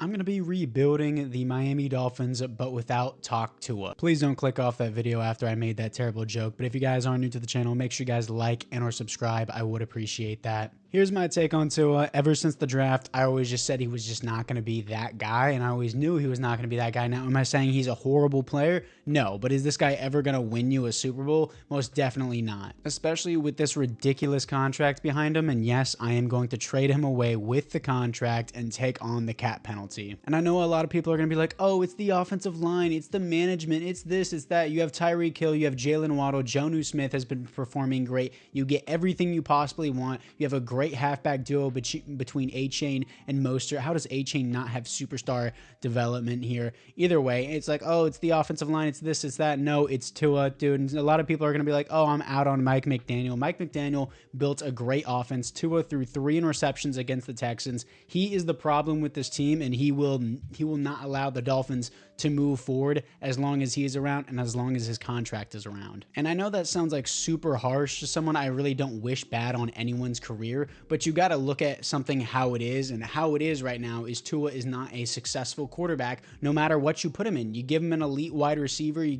I'm going to be rebuilding the Miami Dolphins, but without Talk Tua. Please don't click off that video after I made that terrible joke, but if you guys are new to the channel, make sure you guys like and or subscribe. I would appreciate that. Here's my take on Tua. Ever since the draft, I always just said he was just not going to be that guy, and I always knew he was not going to be that guy. Now, am I saying he's a horrible player? No, but is this guy ever going to win you a Super Bowl? Most definitely not, especially with this ridiculous contract behind him, and yes, I am going to trade him away with the contract and take on the cap penalty. And I know a lot of people are going to be like, oh, it's the offensive line, it's the management, it's this, it's that. You have Tyreek Hill, you have Jalen Waddle, Jonnu Smith has been performing great. You get everything you possibly want. You have a great halfback duo between A-Chain and Mostert. How does A-Chain not have superstar development here? Either way, it's like, oh, it's the offensive line, it's this, it's that. No, it's Tua, dude. And a lot of people are going to be like, oh, I'm out on Mike McDaniel. Mike McDaniel built a great offense. Tua threw 3 interceptions against the Texans. He is the problem with this team, and he will not allow the Dolphins to move forward as long as he is around and as long as his contract is around. And I know that sounds like super harsh to someone. I really don't wish bad on anyone's career, but you got to look at something how it is, and how it is right now is Tua is not a successful quarterback no matter what you put him in. You give him an elite wide receiver, you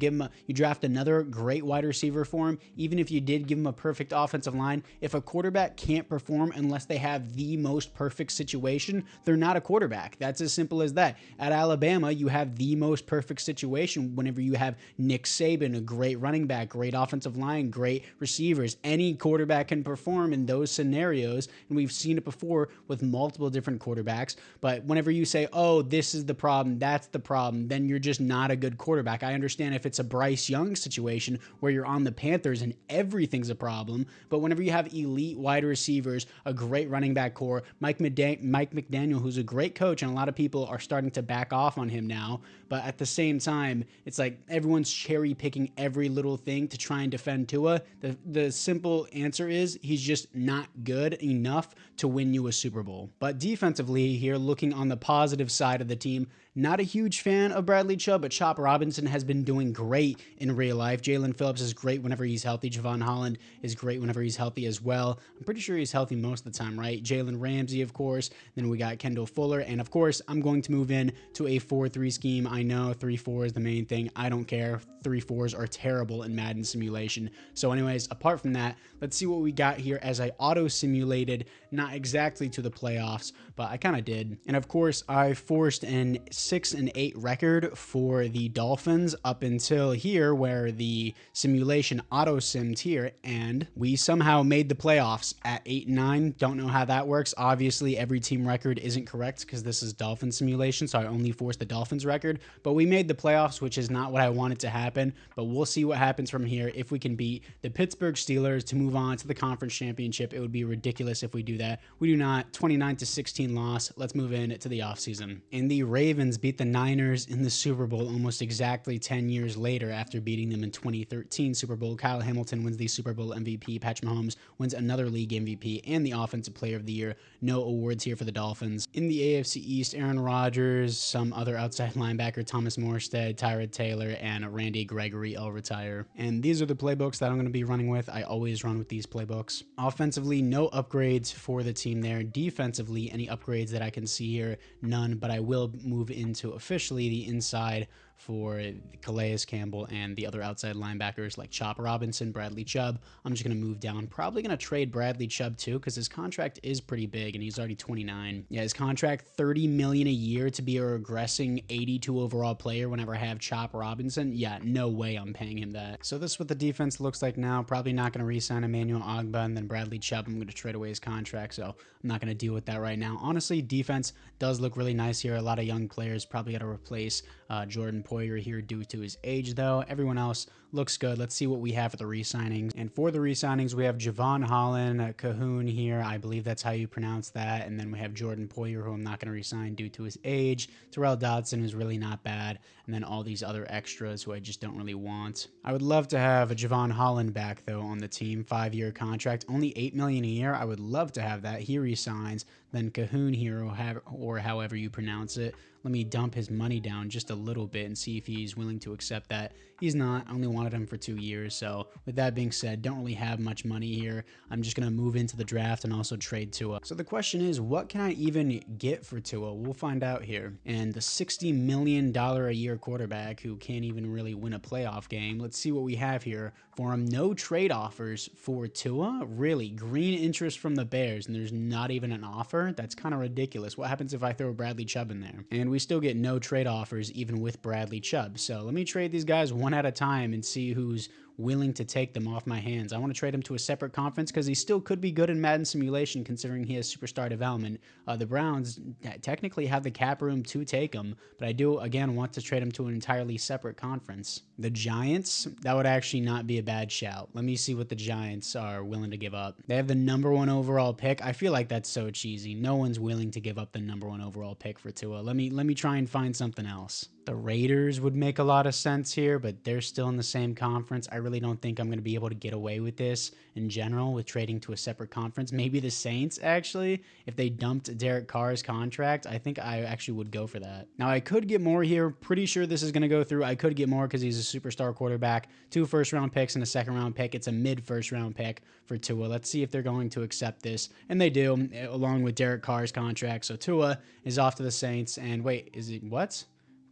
draft another great wide receiver for him, even if you did give him a perfect offensive line. If a quarterback can't perform unless they have the most perfect situation, they're not a quarterback. That's as simple as that. At Alabama, you have the most perfect situation whenever you have Nick Saban, a great running back, great offensive line, great receivers. Any quarterback can perform in those scenarios, and we've seen it before with multiple different quarterbacks. But whenever you say, oh, this is the problem, that's the problem, then you're just not a good quarterback. I understand if it's a Bryce Young situation where you're on the Panthers and everything's a problem, but whenever you have elite wide receivers, a great running back core, Mike McDaniel, who's a great coach, and a lot of people are starting to back off on him now, but at the same time, it's like everyone's cherry picking every little thing to try and defend Tua. The simple answer is he's just not good enough to win you a Super Bowl. But defensively here, looking on the positive side of the team, not a huge fan of Bradley Chubb, but Chop Robinson has been doing great in real life. Jalen Phillips is great whenever he's healthy. Javon Holland is great whenever he's healthy as well. I'm pretty sure he's healthy most of the time, right? Jalen Ramsey, of course. Then we got Kendall Fuller. And of course, I'm going to move in to a 4-3 scheme. I know 3-4 is the main thing. I don't care. 3-4s are terrible in Madden simulation. So anyways, apart from that, let's see what we got here as I auto-simulated, not exactly to the playoffs, but I kind of did. And of course, I forced an 6-8 record for the Dolphins up until here, where the simulation auto-simmed here, and we somehow made the playoffs at 8-9. Don't know how that works. Obviously, every team record isn't correct because this is Dolphin simulation, so I only forced the Dolphins record, but we made the playoffs, which is not what I wanted to happen, but we'll see what happens from here. If we can beat the Pittsburgh Steelers to move on to the conference championship, it would be ridiculous if we do that. We do not. 29-16 loss. Let's move in to the offseason. And the Ravens beat the Niners in the Super Bowl almost exactly 10 years later after beating them in 2013 Super Bowl. Kyle Hamilton wins the Super Bowl MVP. Patrick Mahomes wins another league MVP and the Offensive Player of the Year. No awards here for the Dolphins. In the AFC East, Aaron Rodgers, some other outside linebacker, Thomas Morstead, Tyrod Taylor, and Randy Gregory all retire. And these are the playbooks that I'm going to be running with. I always run with these playbooks. Offensively, no upgrades for the team there. Defensively, any upgrades that I can see here, none, but I will move into officially the inside for Calais Campbell and the other outside linebackers like Chop Robinson, Bradley Chubb. I'm just going to move down. Probably going to trade Bradley Chubb too because his contract is pretty big and he's already 29. Yeah, his contract, $30 million a year to be a regressing 82 overall player whenever I have Chop Robinson. Yeah, no way I'm paying him that. So this is what the defense looks like now. Probably not going to re-sign Emmanuel Ogbah, and then Bradley Chubb, I'm going to trade away his contract, so I'm not going to deal with that right now. Honestly, defense does look really nice here. A lot of young players. Probably got to replace Jordan Poyer here due to his age, though. Everyone else looks good. Let's see what we have for the re-signings. And for the re-signings, we have Javon Holland, Cahoon here. I believe that's how you pronounce that. And then we have Jordan Poyer, who I'm not going to re-sign due to his age. Terrell Dodson is really not bad. And then all these other extras who I just don't really want. I would love to have a Javon Holland back, though, on the team. 5-year contract, only $8 million a year. I would love to have that. He re-signs. Then Cahoon here, or however you pronounce it. Let me dump his money down just a little bit and see if he's willing to accept that. He's not. I only want wanted him for 2 years. So with that being said, don't really have much money here. I'm just going to move into the draft and also trade Tua. So the question is, what can I even get for Tua? We'll find out here. And the $60 million a year quarterback who can't even really win a playoff game. Let's see what we have here for him. No trade offers for Tua. Really, green interest from the Bears, and there's not even an offer. That's kind of ridiculous. What happens if I throw Bradley Chubb in there? And we still get no trade offers even with Bradley Chubb. So let me trade these guys one at a time and see who's willing to take them off my hands. I want to trade him to a separate conference because he still could be good in Madden Simulation considering he has superstar development. The Browns technically have the cap room to take him, but I do, again, want to trade him to an entirely separate conference. The Giants, that would actually not be a bad shout. Let me see what the Giants are willing to give up. They have the #1 overall pick. I feel like that's so cheesy. No one's willing to give up the #1 overall pick for Tua. Let me try and find something else. The Raiders would make a lot of sense here, but they're still in the same conference. I really don't think I'm going to be able to get away with this in general with trading to a separate conference. Maybe the Saints, actually, if they dumped Derek Carr's contract, I think I actually would go for that. Now, I could get more here. Pretty sure this is going to go through. I could get more because he's a superstar quarterback. 2 first-round picks and a second-round pick. It's a mid-first-round pick for Tua. Let's see if they're going to accept this. And they do, along with Derek Carr's contract. So Tua is off to the Saints. And wait, is it what?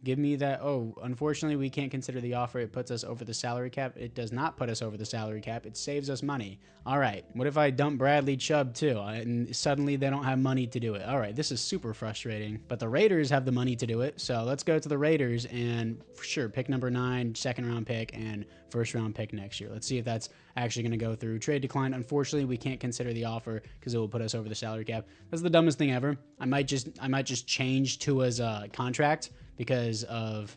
Give me that. Oh, unfortunately, we can't consider the offer. It puts us over the salary cap. It does not put us over the salary cap. It saves us money. All right. What if I dump Bradley Chubb too? And suddenly they don't have money to do it. All right. This is super frustrating. But the Raiders have the money to do it. So let's go to the Raiders and for sure, pick #9, second-round pick, and first-round pick next year. Let's see if that's actually going to go through. Trade declined. Unfortunately, we can't consider the offer because it will put us over the salary cap. That's the dumbest thing ever. I might just change Tua's contract because of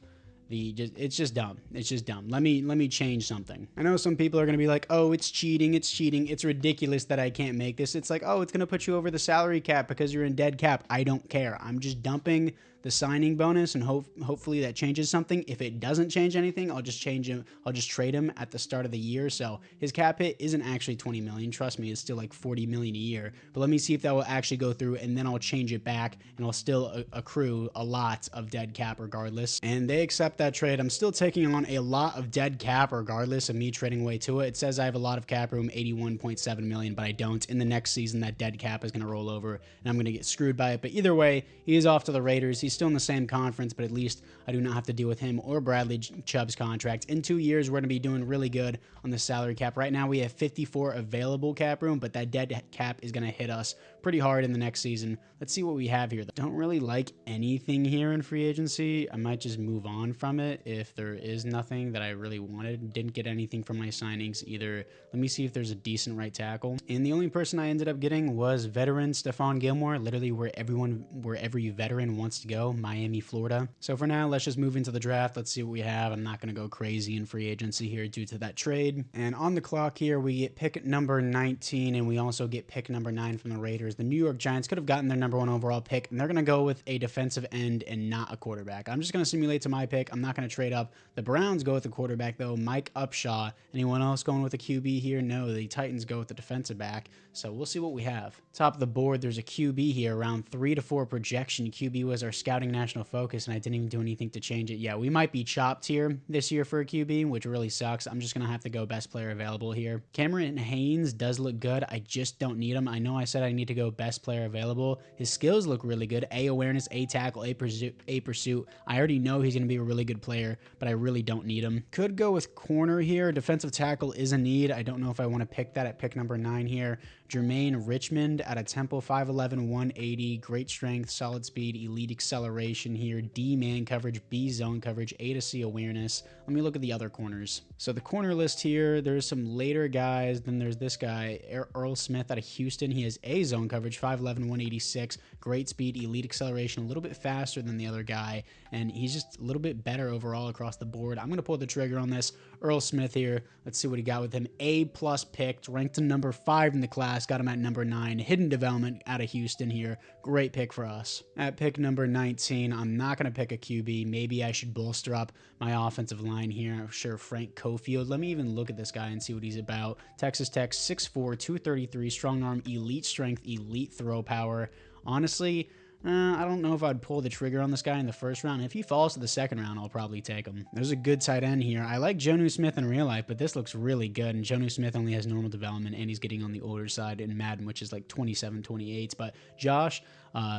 it's just dumb. It's just dumb. Let me change something. I know some people are going to be like, oh, it's cheating. It's cheating. It's ridiculous that I can't make this. It's like, oh, it's going to put you over the salary cap because you're in dead cap. I don't care. I'm just dumping the signing bonus and hopefully that changes something. If it doesn't change anything, I'll just change him. I'll just trade him at the start of the year. So his cap hit isn't actually 20 million. Trust me, it's still like 40 million a year. But let me see if that will actually go through and then I'll change it back and I'll still accrue a lot of dead cap regardless. And they accept that trade. I'm still taking on a lot of dead cap regardless of me trading away to it. It says I have a lot of cap room, 81.7 million, but I don't. In the next season, that dead cap is going to roll over and I'm going to get screwed by it. But either way, he is off to the Raiders. He's still in the same conference, but at least I do not have to deal with him or Bradley Chubb's contract. In 2 years, we're going to be doing really good on the salary cap. Right now, we have 54 available cap room, but that dead cap is going to hit us pretty hard in the next season. Let's see what we have here. Don't really like anything here in free agency. I might just move on from it if there is nothing that I really wanted. Didn't get anything from my signings either. Let me see if there's a decent right tackle. And the only person I ended up getting was veteran Stephon Gilmore, literally where every veteran wants to go, Miami, Florida. So for now, let's just move into the draft. Let's see what we have. I'm not going to go crazy in free agency here due to that trade. And on the clock here, we get pick number 19, and we also get pick number 9 from the Raiders. The New York Giants could have gotten their #1 overall pick, and they're going to go with a defensive end and not a quarterback. I'm just going to simulate to my pick. I'm not going to trade up. The Browns go with the quarterback, though. Mike Upshaw. Anyone else going with a QB here? No, the Titans go with the defensive back. So we'll see what we have. Top of the board, there's a QB here, around 3 to 4 projection. QB was our scouting national focus, and I didn't even do anything to change it. Yeah, we might be chopped here this year for a QB, which really sucks. I'm just going to have to go best player available here. Cameron Haynes does look good. I just don't need him. I know I said I need to go best player available. His skills look really good. A awareness, A tackle, A pursuit. I already know he's going to be a really good player, but I really don't need him. Could go with corner here. Defensive tackle is a need. I don't know if I want to pick that at pick number 9 here. Jermaine Richmond out of Temple, 5'11", 180, great strength, solid speed, elite acceleration here, D man coverage, B zone coverage, A to C awareness. Let me look at the other corners. So the corner list here, there's some later guys. Then there's this guy, Earl Smith out of Houston. He has A zone coverage, 5'11", 186, great speed, elite acceleration, a little bit faster than the other guy, and he's just a little bit better overall across the board. I'm going to pull the trigger on this. Earl Smith here. Let's see what he got with him. A+ picked, ranked to number 5 in the class. Got him at number 9. Hidden development out of Houston here. Great pick for us. At pick number 19, I'm not going to pick a QB. Maybe I should bolster up my offensive line here. I'm sure Frank Cofield. Let me even look at this guy and see what he's about. Texas Tech, 6'4", 233, strong arm, elite strength, elite throw power. Honestly, I don't know if I'd pull the trigger on this guy in the first round. If he falls to the second round, I'll probably take him. There's a good tight end here. I like Jonnu Smith in real life, but this looks really good. And Jonnu Smith only has normal development, and he's getting on the older side in Madden, which is like 27, 28. But Josh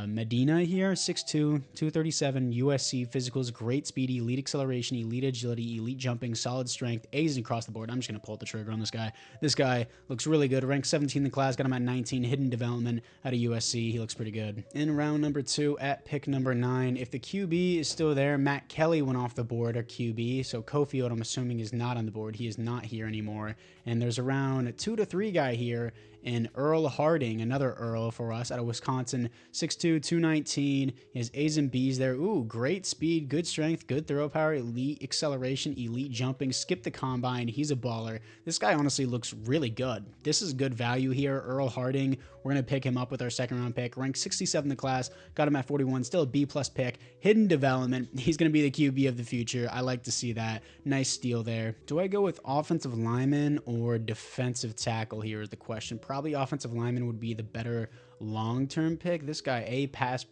Medina here, 6'2", 237, USC physicals, great speed, elite acceleration, elite agility, elite jumping, solid strength, A's across the board. I'm just going to pull the trigger on this guy. This guy looks really good. Ranked 17 in the class, got him at 19, hidden development out of USC. He looks pretty good. In round number 2 at pick number 9, if the QB is still there, Matt Kelly went off the board, our QB. So Cofield, I'm assuming, is not on the board. He is not here anymore. And there's around 2 to 3 guy here in Earl Harding, another Earl for us out of Wisconsin, 6'2", 219. He has A's and B's there. Ooh, great speed, good strength, good throw power, elite acceleration, elite jumping, skip the combine. He's a baller. This guy honestly looks really good. This is good value here. Earl Harding, we're going to pick him up with our second round pick. Ranked 67 in the class, got him at 41, still a B+ pick. Hidden development. He's going to be the QB of the future. I like to see that. Nice steal there. Do I go with offensive lineman or defensive tackle here is the question. Probably offensive lineman would be the better long-term pick. This guy, a pass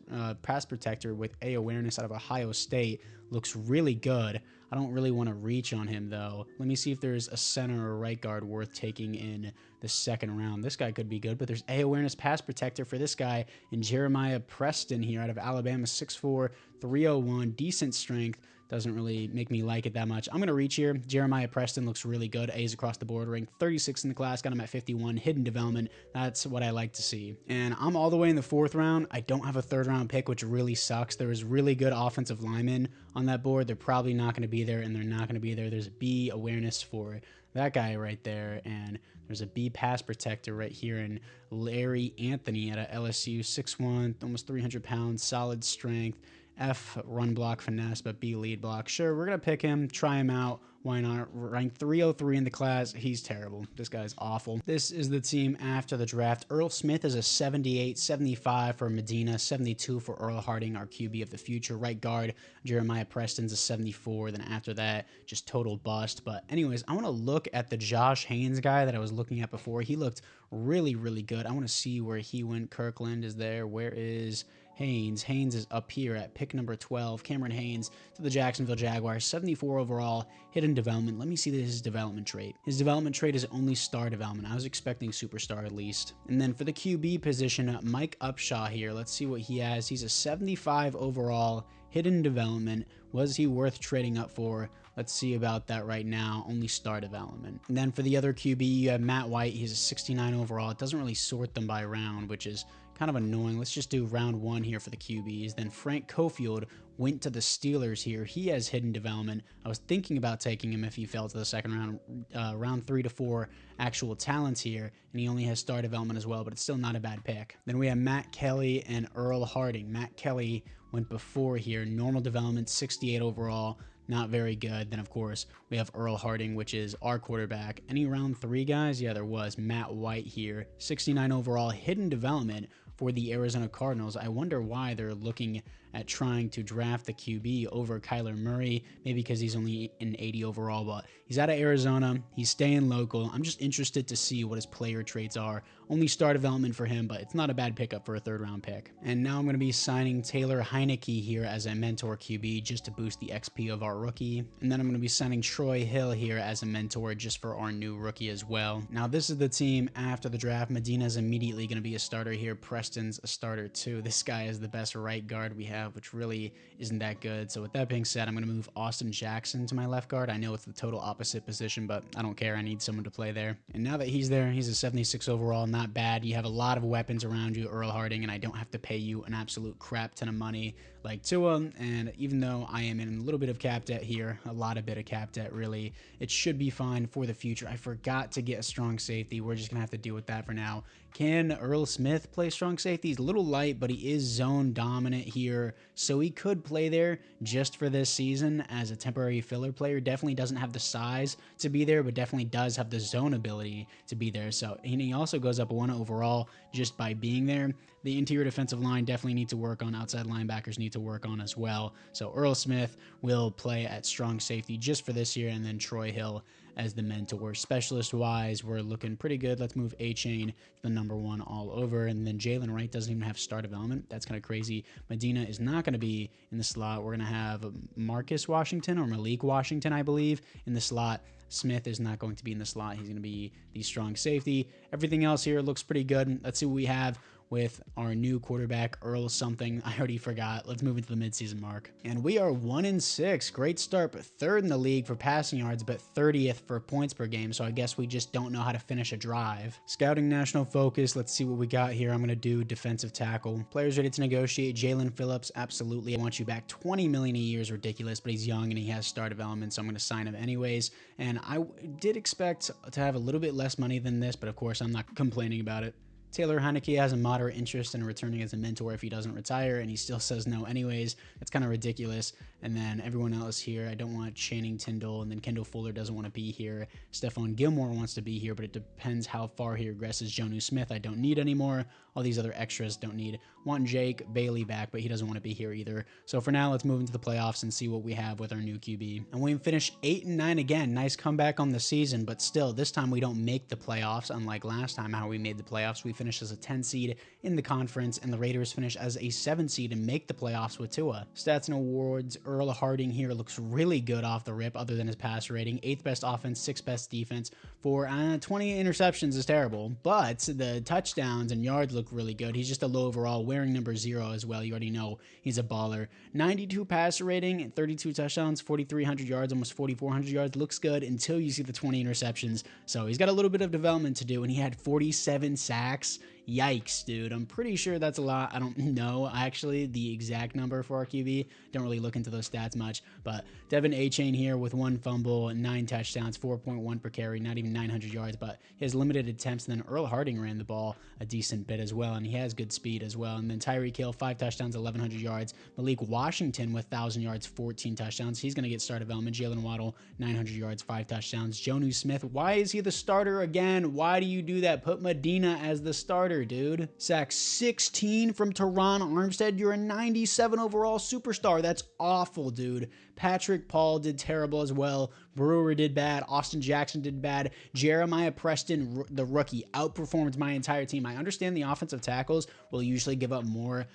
protector with A awareness out of Ohio State, looks really good. I don't really want to reach on him, though. Let me see if there's a center or right guard worth taking in the second round. This guy could be good, but there's A awareness pass protector for this guy in Jeremiah Preston here out of Alabama, 6'4", 301, decent strength. Doesn't really make me like it that much. I'm going to reach here. Jeremiah Preston looks really good. A's across the board. Ranked 36 in the class. Got him at 51. Hidden development. That's what I like to see. And I'm all the way in the 4th round. I don't have a 3rd round pick, which really sucks. There was really good offensive linemen on that board. They're probably not going to be there, and they're not going to be there. There's a B awareness for that guy right there, and there's a B pass protector right here in Larry Anthony at a LSU, 6'1", almost 300 pounds, solid strength. F run block finesse, but B lead block. Sure, we're going to pick him, try him out. Why not? Ranked 303 in the class. He's terrible. This guy's awful. This is the team after the draft. Earl Smith is a 78, 75 for Medina, 72 for Earl Harding, our QB of the future. Right guard, Jeremiah Preston's a 74. Then after that, just total bust. But anyways, I want to look at the Josh Haynes guy that I was looking at before. He looked really, really good. I want to see where he went. Kirkland is there. Where is Haynes? Haynes is up here at pick number 12. Cameron Haynes to the Jacksonville Jaguars, 74 overall, hidden development. Let me see his development trait. His development trait is only star development. I was expecting superstar at least. And then for the QB position, Mike Upshaw here. Let's see what he has. He's a 75 overall, hidden development. Was he worth trading up for? Let's see about that right now. Only star development. And then for the other QB, you have Matt White. He's a 69 overall. It doesn't really sort them by round, which is kind of annoying. Let's just do round 1 here for the QBs. Then Frank Cofield went to the Steelers here. He has hidden development. I was thinking about taking him if he fell to the second round. Round 3 to 4 actual talents here, and he only has star development as well, but it's still not a bad pick. Then we have Matt Kelly and Earl Harding. Matt Kelly went before here. Normal development, 68 overall. Not very good. Then, of course, we have Earl Harding, which is our quarterback. Any round 3 guys? Yeah, there was. Matt White here, 69 overall, hidden development for the Arizona Cardinals. I wonder why they're looking at trying to draft the QB over Kyler Murray, maybe because he's only an 80 overall, but he's out of Arizona. He's staying local. I'm just interested to see what his player traits are. Only star development for him, but it's not a bad pickup for a 3rd round pick. And now I'm going to be signing Taylor Heineke here as a mentor QB just to boost the XP of our rookie. And then I'm going to be signing Troy Hill here as a mentor just for our new rookie as well. Now this is the team after the draft. Medina's immediately going to be a starter here. Preston's a starter too. This guy is the best right guard we have, which really isn't that good. So with that being said, I'm going to move Austin Jackson to my left guard. I know it's the total opposite position, but I don't care. I need someone to play there. And now that he's there, he's a 76 overall. Not bad. You have a lot of weapons around you, Earl Harding, and I don't have to pay you an absolute crap ton of money like Tua. And even though I am in a little bit of cap debt here, a lot of bit of cap debt really, it should be fine for the future. I forgot to get a strong safety. We're just going to have to deal with that for now. Can Earl Smith play strong safety? He's a little light, but he is zone dominant here, so he could play there just for this season as a temporary filler player. Definitely doesn't have the size to be there, but definitely does have the zone ability to be there. So, and he also goes up 1 overall just by being there. The interior defensive line definitely need to work on. Outside linebackers need to work on as well. So Earl Smith will play at strong safety just for this year, and then Troy Hill as the mentor. Specialist-wise, we're looking pretty good. Let's move A-Chain to the number 1 all over, and then Jalen Wright doesn't even have star development. That's kind of crazy. Medina is not going to be in the slot. We're going to have Marcus Washington or Malik Washington, I believe, in the slot. Smith is not going to be in the slot. He's going to be the strong safety. Everything else here looks pretty good. Let's see what we have with our new quarterback, Earl something. I already forgot. Let's move into the midseason mark. And we are 1-6. Great start, but 3rd in the league for passing yards, but 30th for points per game. So I guess we just don't know how to finish a drive. Scouting national focus. Let's see what we got here. I'm going to do defensive tackle. Players ready to negotiate. Jalen Phillips, absolutely. I want you back. $20 million a year is ridiculous, but he's young and he has star development, so I'm going to sign him anyways. And I did expect to have a little bit less money than this, but of course I'm not complaining about it. Taylor Heineke has a moderate interest in returning as a mentor if he doesn't retire, and he still says no anyways. That's kind of ridiculous. And then everyone else here, I don't want Channing Tindall, and then Kendall Fuller doesn't want to be here. Stephon Gilmore wants to be here, but it depends how far he regresses. Jonnu Smith, I don't need anymore. All these other extras don't need. Want Jake Bailey back, but he doesn't want to be here either. So for now, let's move into the playoffs and see what we have with our new QB. And we finished 8-9 again. Nice comeback on the season, but still, this time we don't make the playoffs, unlike last time how we made the playoffs. We finished as a 10 seed in the conference, and the Raiders finish as a 7 seed and make the playoffs with Tua. Stats and awards, Earl Harding here looks really good off the rip other than his pass rating. 8th best offense, 6th best defense. For 20 interceptions is terrible, but the touchdowns and yards look really good. He's just a low overall, wearing number 0 as well. You already know he's a baller. 92 passer rating, 32 touchdowns, 4,300 yards, almost 4,400 yards. Looks good until you see the 20 interceptions. So he's got a little bit of development to do, and he had 47 sacks. Yikes, dude. I'm pretty sure that's a lot. I don't know, actually, the exact number for our QB. Don't really look into those stats much. But Devin A-Chain here with 1 fumble, 9 touchdowns, 4.1 per carry, not even 900 yards. But he has limited attempts. And then Earl Harding ran the ball a decent bit as well. And he has good speed as well. And then Tyreek Hill, 5 touchdowns, 1,100 yards. Malik Washington with 1,000 yards, 14 touchdowns. He's going to get star development. Jalen Waddle, 900 yards, 5 touchdowns. Jonnu Smith, why is he the starter again? Why do you do that? Put Medina as the starter, dude. Sack 16 from Teron Armstead. You're a 97 overall superstar. That's awful, dude. Patrick Paul did terrible as well. Brewer did bad. Austin Jackson did bad. Jeremiah Preston, the rookie, outperformed my entire team. I understand the offensive tackles will usually give up more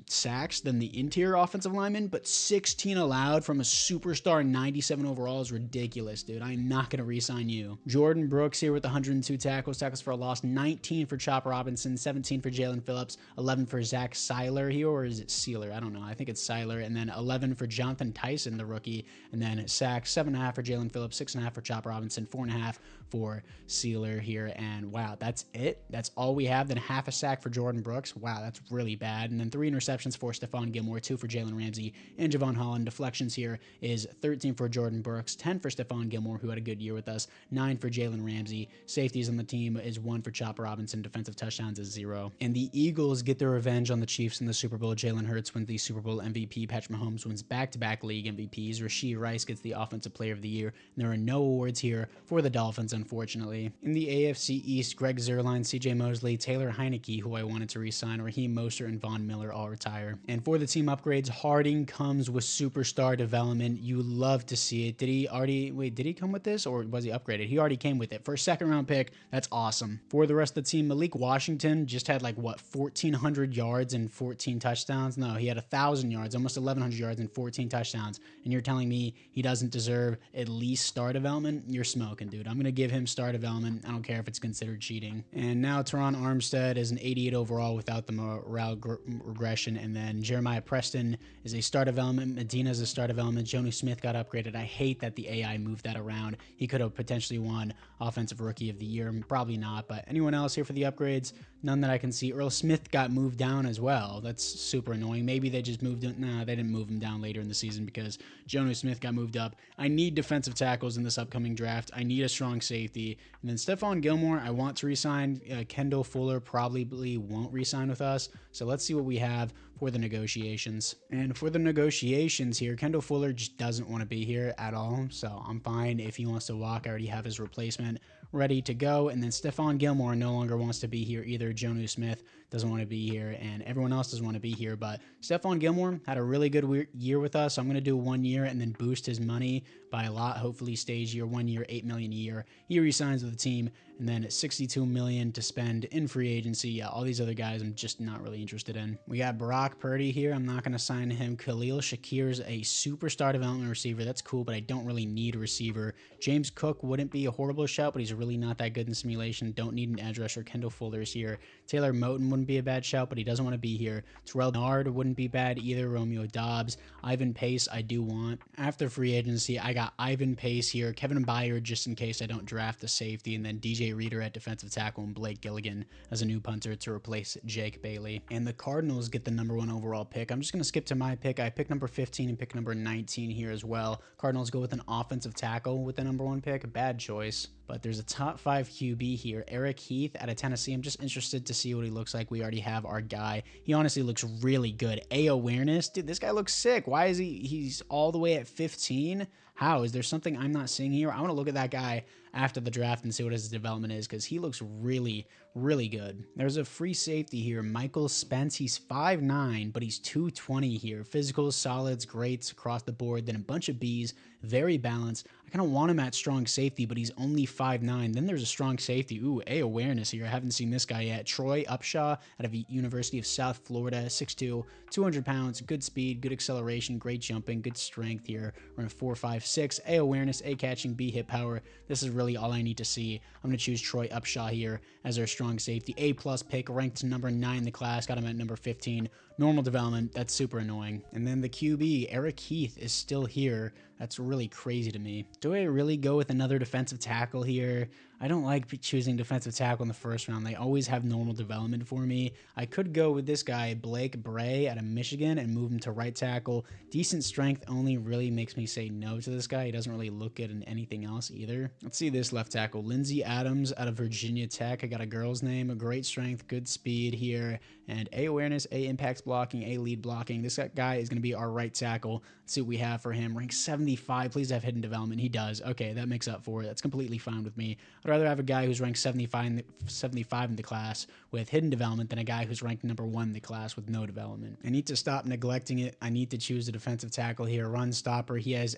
sacks than the interior offensive linemen, but 16 allowed from a superstar 97 overall is ridiculous, dude. I'm not going to re-sign you. Jordan Brooks here with 102 tackles for a loss, 19 for Chop Robinson, 17 for Jalen Phillips, 11 for Zach Seiler here, or is it Sealer? I don't know. I think it's Seiler. And then 11 for Jonathan Tyson, the rookie, and then sacks, 7.5 for Jalen Phillips, 6.5 for Chop Robinson, 4.5 for Sealer here. And wow, that's it. That's all we have. Then half a sack for Jordan Brooks. Wow, that's really bad. And then 3 interceptions for Stephon Gilmore, 2 for Jalen Ramsey and Javon Holland. Deflections here is 13 for Jordan Brooks, 10 for Stephon Gilmore, who had a good year with us, 9 for Jalen Ramsey. Safeties on the team is 1 for Chop Robinson. Defensive touchdowns is 0. And the Eagles get their revenge on the Chiefs in the Super Bowl. Jalen Hurts wins the Super Bowl MVP. Patrick Mahomes wins back-to-back league MVPs. Rashee Rice gets the Offensive Player of the Year. And there are no awards here for the Dolphins, unfortunately. In the AFC East, Greg Zuerlein, CJ Mosley, Taylor Heineke, who I wanted to re-sign, Raheem Mostert, and Von Miller all retire. And for the team upgrades, Harding comes with superstar development. You love to see it. Did he come with this, or was he upgraded? He already came with it. For a second-round pick, that's awesome. For the rest of the team, Malik Washington just had like, what, 1,400 yards and 14 touchdowns? No, he had 1,000 yards, almost 1,100 yards and 14 touchdowns. And you're telling me he doesn't deserve at least star development? You're smoking, dude. I'm going to give him star development. I don't care if it's considered cheating. And now Teron Armstead is an 88 overall without the morale regression. And then Jeremiah Preston is a star development. Medina is a star development. Jonnu Smith got upgraded. I hate that the AI moved that around. He could have potentially won Offensive Rookie of the Year. Probably not. But anyone else here for the upgrades? None that I can see. Earl Smith got moved down as well. That's super annoying. Maybe they just moved it. Nah, they didn't move him down later in the season because Jonnu Smith got moved up. I need defensive tackles in this upcoming draft. I need a strong safety. And then Stephon Gilmore, I want to re-sign. Kendall Fuller probably won't re-sign with us. So let's see what we have for the negotiations. And for the negotiations here, Kendall Fuller just doesn't want to be here at all. So I'm fine if he wants to walk. I already have his replacement ready to go. And then Stephon Gilmore no longer wants to be here either. Jonnu Smith doesn't want to be here, and everyone else doesn't want to be here. But Stephon Gilmore had a really good year with us. So I'm going to do 1 year and then boost his money by a lot. Hopefully stays year 1 year, $8 million a year. He resigns with the team, and then $62 million to spend in free agency. Yeah, all these other guys I'm just not really interested in. We got Brock Purdy here. I'm not going to sign him. Khalil Shakir's a superstar development receiver. That's cool, but I don't really need a receiver. James Cook wouldn't be a horrible shout, but he's really not that good in simulation. Don't need an edge rusher. Kendall Fuller's here. Taylor Moton wouldn't be a bad shout, but he doesn't want to be here. Terrell Nard wouldn't be bad either. Romeo Dobbs. Ivan Pace I do want. After free agency, I got Ivan Pace here. Kevin Byard just in case I don't draft the safety, and then DJ Reader at defensive tackle and Blake Gilligan as a new punter to replace Jake Bailey. And the Cardinals get the #1 overall pick. I'm just going to skip to my pick. I pick number 15 and pick number 19 here as well. Cardinals go with an offensive tackle with the #1 pick. Bad choice. But there's a top 5 QB here. Eric Heath out of Tennessee. I'm just interested to see what he looks like. We already have our guy. He honestly looks really good. Awareness. Dude, this guy looks sick. Why is he's all the way at 15? How? Is there something I'm not seeing here? I want to look at that guy after the draft and see what his development is, because he looks really, really good. There's a free safety here, Michael Spence. He's 5'9", but he's 220 here. Physicals, solids, greats across the board. Then a bunch of Bs, very balanced. I kind of want him at strong safety, but he's only 5'9". Then there's a strong safety. Ooh, awareness here. I haven't seen this guy yet. Troy Upshaw out of the University of South Florida, 6'2", 200 pounds, good speed, good acceleration, great jumping, good strength here. We're in 4.56. Awareness, catching, B hit power. This is really all I need to see. I'm going to choose Troy Upshaw here as our strong safety. A+ pick, ranked number 9 in the class. Got him at number 15. Normal development. That's super annoying. And then the QB, Eric Heath, is still here. That's really crazy to me. Do I really go with another defensive tackle here? I don't like choosing defensive tackle in the first round. They always have normal development for me. I could go with this guy, Blake Bray out of Michigan, and move him to right tackle. Decent strength only really makes me say no to this guy. He doesn't really look good in anything else either. Let's see this left tackle, Lindsey Adams out of Virginia Tech. I got a girl's name, a great strength, good speed here, and A awareness, A impacts blocking, A lead blocking. This guy is going to be our right tackle. Let's see what we have for him. Rank 75. Please have hidden development. He does. Okay, that makes up for it. That's completely fine with me. I'd rather have a guy who's ranked 75 in the class with hidden development than a guy who's ranked #1 in the class with no development. I need to stop neglecting it. I need to choose a defensive tackle here. Run stopper. He has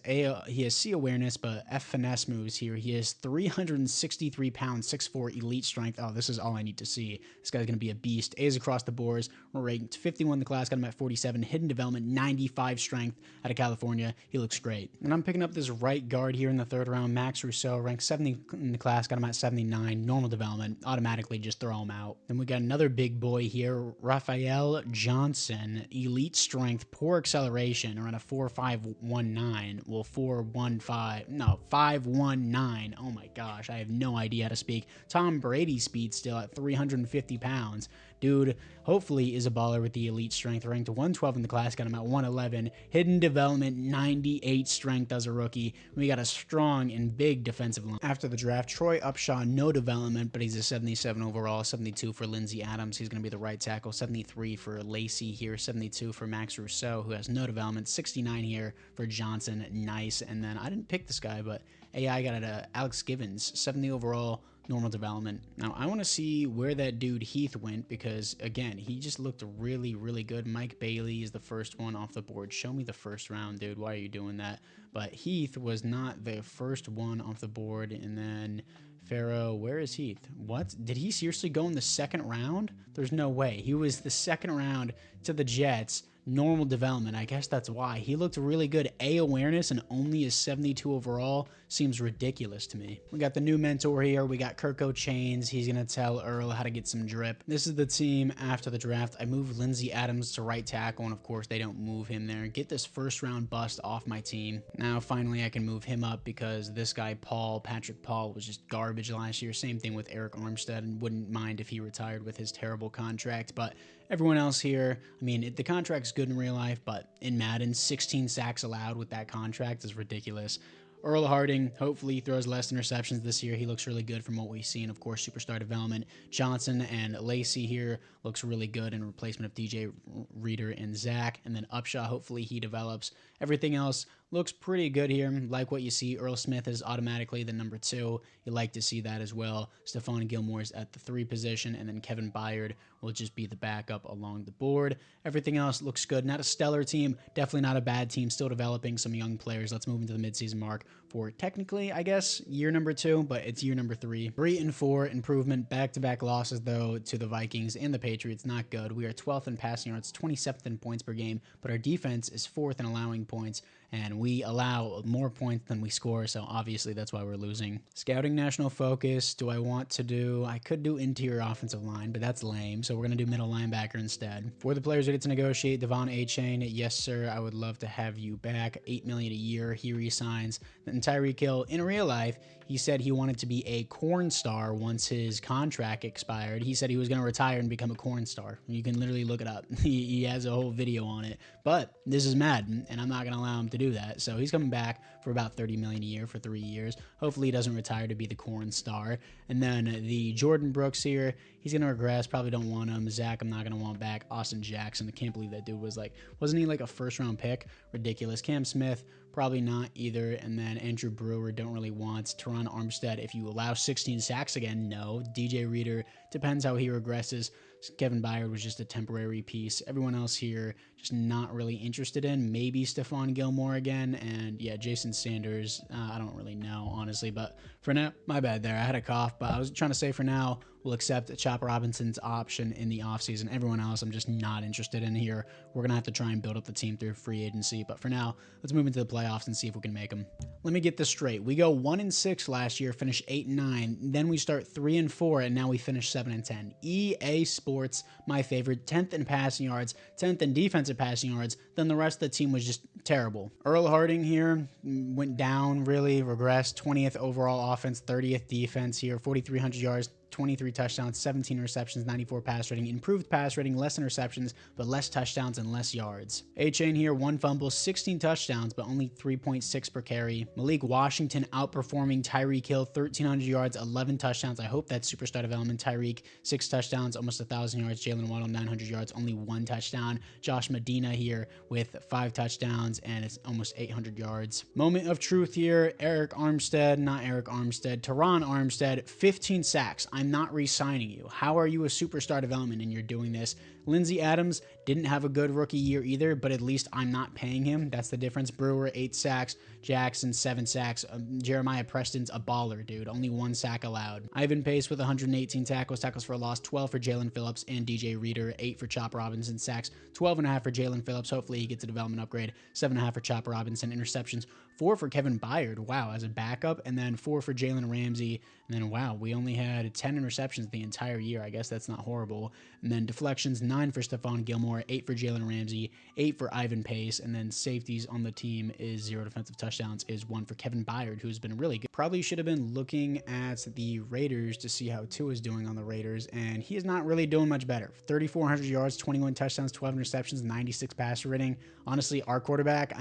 C awareness, but F finesse moves here. He has 363 pounds, 6'4", elite strength. Oh, this is all I need to see. This guy's going to be a beast. A's across the boards. We're ranked 51 in the class. Got him at 47. Hidden development, 95 strength out of California. He looks great. And I'm picking up this right guard here in the 3rd round, Max Rousseau, ranked 70 in the class. Got him at 79. Normal development. Automatically just throw him out. Then we got another big boy here, Raphael Johnson, elite strength, poor acceleration, around a 4.519. Well, 519. Oh my gosh, I have no idea how to speak. Tom Brady speed still at 350 pounds. Dude, hopefully is a baller with the elite strength, ranked 112 in the class, got him at 111. Hidden development, 98 strength as a rookie. We got a strong and big defensive line. After the draft, Troy Upshaw, no development, but he's a 77 overall, 72 for Lindsey Adams. He's going to be the right tackle, 73 for Lacey here, 72 for Max Rousseau, who has no development, 69 here for Johnson, nice. And then I didn't pick this guy, but AI got it Alex Givens, 70 overall, normal development. Now, I want to see where that dude Heath went because, again, he just looked really, really good. Mike Bailey is the first one off the board. Show me the first round, dude. Why are you doing that? But Heath was not the first one off the board. And then Pharaoh, where is Heath? What? Did he seriously go in the 2nd round? There's no way. He was the 2nd round to the Jets. Normal development. I guess that's why. He looked really good. A awareness and only a 72 overall seems ridiculous to me. We got the new mentor here. We got Kirko Chains. He's going to tell Earl how to get some drip. This is the team after the draft. I moved Lindsey Adams to right tackle, and of course they don't move him there. Get this 1st round bust off my team. Now finally I can move him up because this guy Patrick Paul was just garbage last year. Same thing with Eric Armstead, and wouldn't mind if he retired with his terrible contract. But everyone else here, I mean, the contract's good in real life, but in Madden, 16 sacks allowed with that contract is ridiculous. Earl Harding, hopefully throws less interceptions this year. He looks really good from what we've seen. Of course, superstar development. Johnson and Lacey here looks really good in replacement of DJ Reader and Zach. And then Upshaw, hopefully he develops. Everything else looks pretty good here. Like what you see, Earl Smith is automatically the number 2. You like to see that as well. Stephon Gilmore's at the 3 position, and then Kevin Byard will just be the backup along the board. Everything else looks good. Not a stellar team, definitely not a bad team, still developing some young players. Let's move into the midseason mark for technically, I guess, year number 2, but it's year number 3. 3-4 improvement, back-to-back losses though to the Vikings and the Patriots, not good. We are 12th in passing yards, 27th in points per game, but our defense is 4th in allowing points, and we allow more points than we score, so obviously that's why we're losing. Scouting national focus, do I want to do, I could do interior offensive line, but that's lame, so we're going to do middle linebacker instead. For the players ready to negotiate, Devon A-Chain, yes sir, I would love to have you back, $8 million a year, he resigns. Then Tyreek Hill, in real life, he said he wanted to be a corn star once his contract expired. He said he was going to retire and become a corn star. You can literally look it up. He has a whole video on it. But this is Madden, and I'm not going to allow him to do that. So he's coming back for about $30 million a year for 3 years. Hopefully he doesn't retire to be the corn star. And then the Jordan Brooks here, he's going to regress. Probably don't want him. Zach, I'm not going to want back. Austin Jackson, I can't believe that dude was like, wasn't he like a first-round pick? Ridiculous. Cam Smith, probably not either. And then Andrew Brewer, don't really want. Teron Armstead, if you allow 16 sacks again, no. DJ Reader, depends how he regresses. Kevin Byard was just a temporary piece. Everyone else here, just not really interested in. Maybe Stephon Gilmore again. And yeah, Jason Sanders, I don't really know, honestly. But for now, my bad there. I had a cough, but I was trying to say for now, we'll accept Chop Robinson's option in the offseason. Everyone else, I'm just not interested in here. We're going to have to try and build up the team through free agency. But for now, let's move into the playoffs and see if we can make them. Let me get this straight. We go 1-6 last year, finish 8-9. Then we start 3-4, and now we finish 7-10. EA Sports, my favorite, 10th in passing yards, 10th in defensive passing yards. Then the rest of the team was just terrible. Earl Harding here went down, really regressed. 20th overall offense, 30th defense here, 4,300 yards, 23 touchdowns, 17 receptions, 94 pass rating, improved pass rating, less interceptions, but less touchdowns and less yards. A-Chain here, 1 fumble, 16 touchdowns, but only 3.6 per carry. Malik Washington outperforming Tyreek Hill, 1,300 yards, 11 touchdowns. I hope that's superstar development. Tyreek, 6 touchdowns, almost 1,000 yards. Jalen Waddle, 900 yards, only 1 touchdown. Josh Medina here with 5 touchdowns, and it's almost 800 yards. Moment of truth here, Teron Armstead, 15 sacks. I'm not re-signing you. How are you a superstar development and you're doing this? Lindsey Adams didn't have a good rookie year either, but at least I'm not paying him. That's the difference. Brewer, 8 sacks. Jackson, 7 sacks. Jeremiah Preston's a baller, dude. Only 1 sack allowed. Ivan Pace with 118 tackles for a loss, 12 for Jalen Phillips and DJ Reader, 8 for Chop Robinson sacks, 12.5 for Jalen Phillips. Hopefully he gets a development upgrade. 7.5 for Chop Robinson. Interceptions, 4 for Kevin Byard. Wow, as a backup. And then 4 for Jalen Ramsey. And then, wow, we only had 10 interceptions the entire year. I guess that's not horrible. And then deflections, 9 for Stephon Gilmore, 8 for Jalen Ramsey, 8 for Ivan Pace, and then safeties on the team is 0 defensive touchdowns, is 1 for Kevin Byard, who's been really good. Probably should have been looking at the Raiders to see how Tua is doing on the Raiders, and he is not really doing much better. 3,400 yards, 21 touchdowns, 12 interceptions, 96 passer rating. Honestly, our quarterback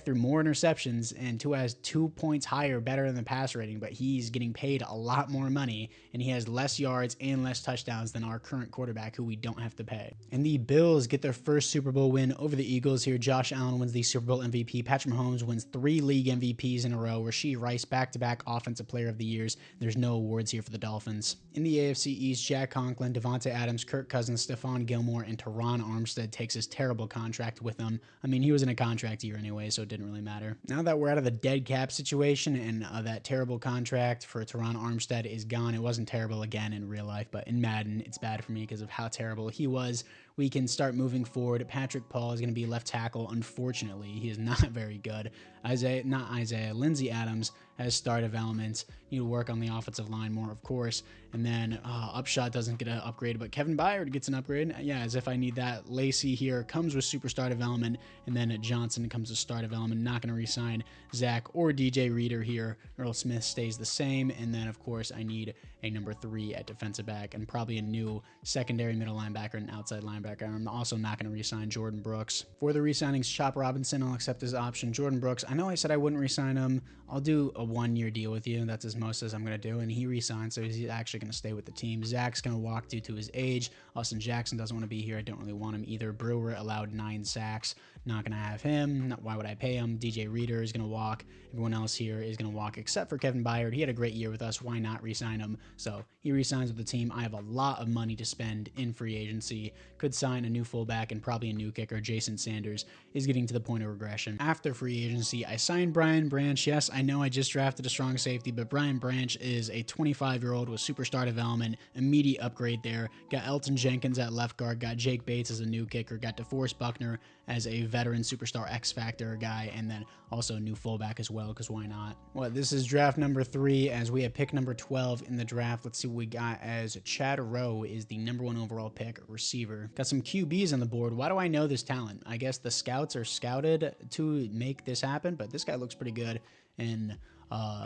threw more interceptions, and Tua has 2 points higher, better than the pass rating, but he's getting paid a lot more money, and he has less yards and less touchdowns than our current quarterback, who we don't have to pay. And the Bills get their first Super Bowl win over the Eagles here. Josh Allen wins the Super Bowl MVP. Patrick Mahomes wins 3 league MVPs in a row. Rasheed Rice, back-to-back Offensive Player of the Years. There's no awards here for the Dolphins. In the AFC East, Jack Conklin, Devontae Adams, Kirk Cousins, Stephon Gilmore, and Teron Armstead takes his terrible contract with them. I mean, he was in a contract year anyway, so it didn't really matter. Now that we're out of the dead cap situation and that terrible contract for Teron Armstead is gone, it wasn't terrible again in real life, but in Madden, it's bad for me because of how terrible he was. We can start moving forward. Patrick Paul is going to be left tackle. Unfortunately, he is not very good. Lindsey Adams has star development. Need to work on the offensive line more, of course. And then Upshot doesn't get an upgrade, but Kevin Byard gets an upgrade. Yeah, as if I need that. Lacey here comes with superstar development, and then Johnson comes with star development. Not going to re-sign Zach or DJ Reader here. Earl Smith stays the same, and then, of course, I need a number 3 at defensive back and probably a new secondary middle linebacker and outside linebacker quarterback. I'm also not going to re-sign Jordan Brooks. For the re-signings, Chop Robinson, I'll accept his option. Jordan Brooks, I know I said I wouldn't re-sign him. I'll do a 1-year deal with you. That's as most as I'm going to do. And he re-signed, so he's actually going to stay with the team. Zach's going to walk due to his age. Austin Jackson doesn't want to be here. I don't really want him either. Brewer allowed 9 sacks. Not going to have him. Why would I pay him? DJ Reader is going to walk. Everyone else here is going to walk except for Kevin Byard. He had a great year with us. Why not re-sign him? So he re-signs with the team. I have a lot of money to spend in free agency. Could sign a new fullback and probably a new kicker. Jason Sanders is getting to the point of regression. After free agency, I signed Brian Branch. Yes, I know I just drafted a strong safety, but Brian Branch is a 25-year-old with superstar development. Immediate upgrade there. Got Elton Jenkins at left guard. Got Jake Bates as a new kicker. Got DeForest Buckner as a veteran superstar X-Factor guy, and then also a new fullback as well, because why not? Well, this is draft number 3, as we have pick number 12 in the draft. Let's see what we got, as Chad Rowe is the number 1 overall pick, receiver. Got some QBs on the board. Why do I know this talent? I guess the scouts are scouted to make this happen, but this guy looks pretty good. And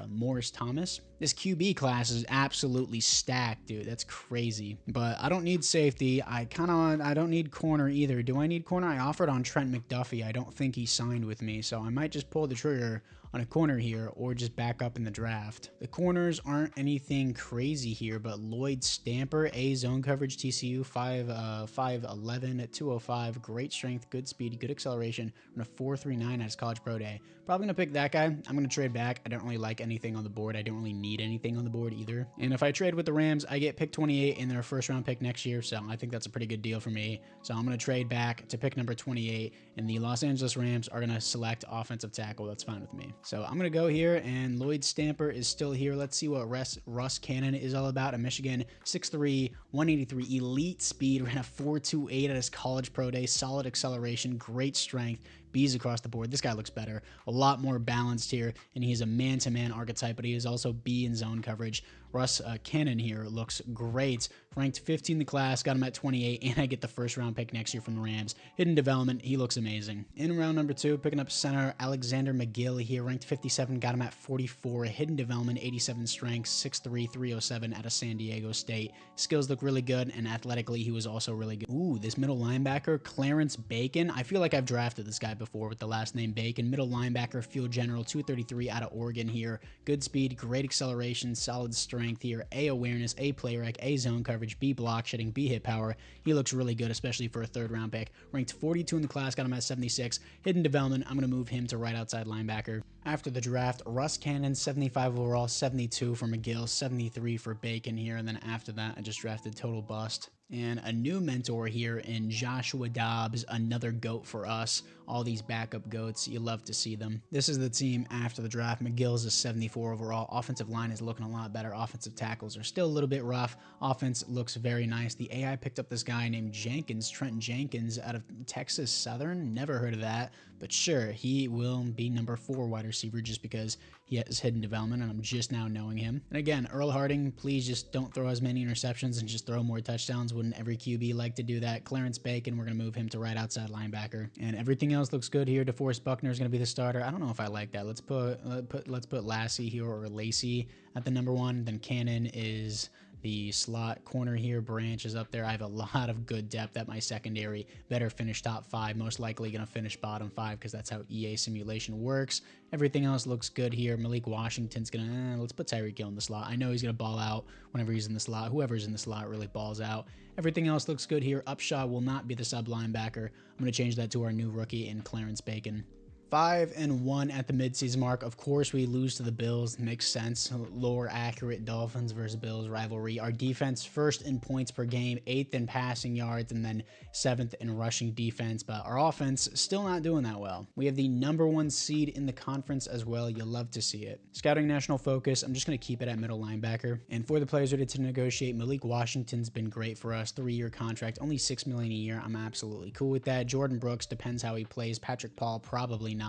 Morris Thomas. This QB class is absolutely stacked, dude. That's crazy. But I don't need safety. I don't need corner either. Do I need corner? I offered on Trent McDuffie. I don't think he signed with me, so I might just pull the trigger on a corner here or just back up in the draft. The corners aren't anything crazy here, but Lloyd Stamper, A zone coverage, TCU, 5'11 at 205, great strength, good speed, good acceleration, on a 4.39 at his college pro day. Probably gonna pick that guy. I'm gonna trade back. I don't really like anything on the board. I don't really need anything on the board either. And if I trade with the Rams, I get pick 28 and their first round pick next year, so I think that's a pretty good deal for me. So I'm gonna trade back to pick number 28, and the Los Angeles Rams are gonna select offensive tackle. That's fine with me. So I'm going to go here, and Lloyd Stamper is still here. Let's see what Russ Cannon is all about. A Michigan, 6'3", 183, elite speed, ran a 4.28 at his college pro day, solid acceleration, great strength, B's across the board. This guy looks better, a lot more balanced here, and he's a man-to-man archetype, but he is also B in zone coverage. Russ Cannon here looks great. Ranked 15 in the class, got him at 28, and I get the first round pick next year from the Rams. Hidden development, he looks amazing. In round number 2, picking up center Alexander McGill here, ranked 57, got him at 44. Hidden development, 87 strength, 6'3", 307 out of San Diego State. Skills look really good, and athletically, he was also really good. Ooh, this middle linebacker, Clarence Bacon. I feel like I've drafted this guy before with the last name Bacon. Middle linebacker, field general, 233 out of Oregon here. Good speed, great acceleration, solid strength here. A awareness, A play rec, A zone coverage, B block shedding, B hit power. He looks really good, especially for a 3rd round pick. Ranked 42 in the class, got him at 76. Hidden development, I'm going to move him to right outside linebacker. After the draft, Russ Cannon, 75 overall, 72 for McGill, 73 for Bacon here. And then after that, I just drafted total bust. And a new mentor here in Joshua Dobbs, another GOAT for us. All these backup GOATs, you love to see them. This is the team after the draft. McGill's a 74 overall. Offensive line is looking a lot better. Offensive tackles are still a little bit rough. Offense looks very nice. The AI picked up this guy named Jenkins, Trent Jenkins, out of Texas Southern. Never heard of that, but sure, he will be number 4 wide receiver just because he has hidden development, and I'm just now knowing him. And again, Earl Harding, please just don't throw as many interceptions and just throw more touchdowns. Wouldn't every QB like to do that? Clarence Bacon, we're going to move him to right outside linebacker. And everything else looks good here. DeForest Buckner is going to be the starter. I don't know if I like that. Let's put Lassie here, or Lacey at the number 1. Then Cannon is the slot corner here. Branch is up there. I have a lot of good depth at my secondary. Better finish top 5. Most likely going to finish bottom 5 because that's how EA simulation works. Everything else looks good here. Malik Washington's going to... let's put Tyreek Hill in the slot. I know he's going to ball out whenever he's in the slot. Whoever's in the slot really balls out. Everything else looks good here. Upshaw will not be the sub linebacker. I'm going to change that to our new rookie in Clarence Bacon. 5-1 at the midseason mark. Of course, we lose to the Bills. Makes sense. Lower accurate Dolphins versus Bills rivalry. Our defense 1st in points per game, 8th in passing yards, and then 7th in rushing defense. But our offense still not doing that well. We have the number 1 seed in the conference as well. You'll love to see it. Scouting national focus. I'm just going to keep it at middle linebacker. And for the players ready to negotiate, Malik Washington's been great for us. 3-year contract, only $6 million a year. I'm absolutely cool with that. Jordan Brooks, depends how he plays. Patrick Paul, probably not.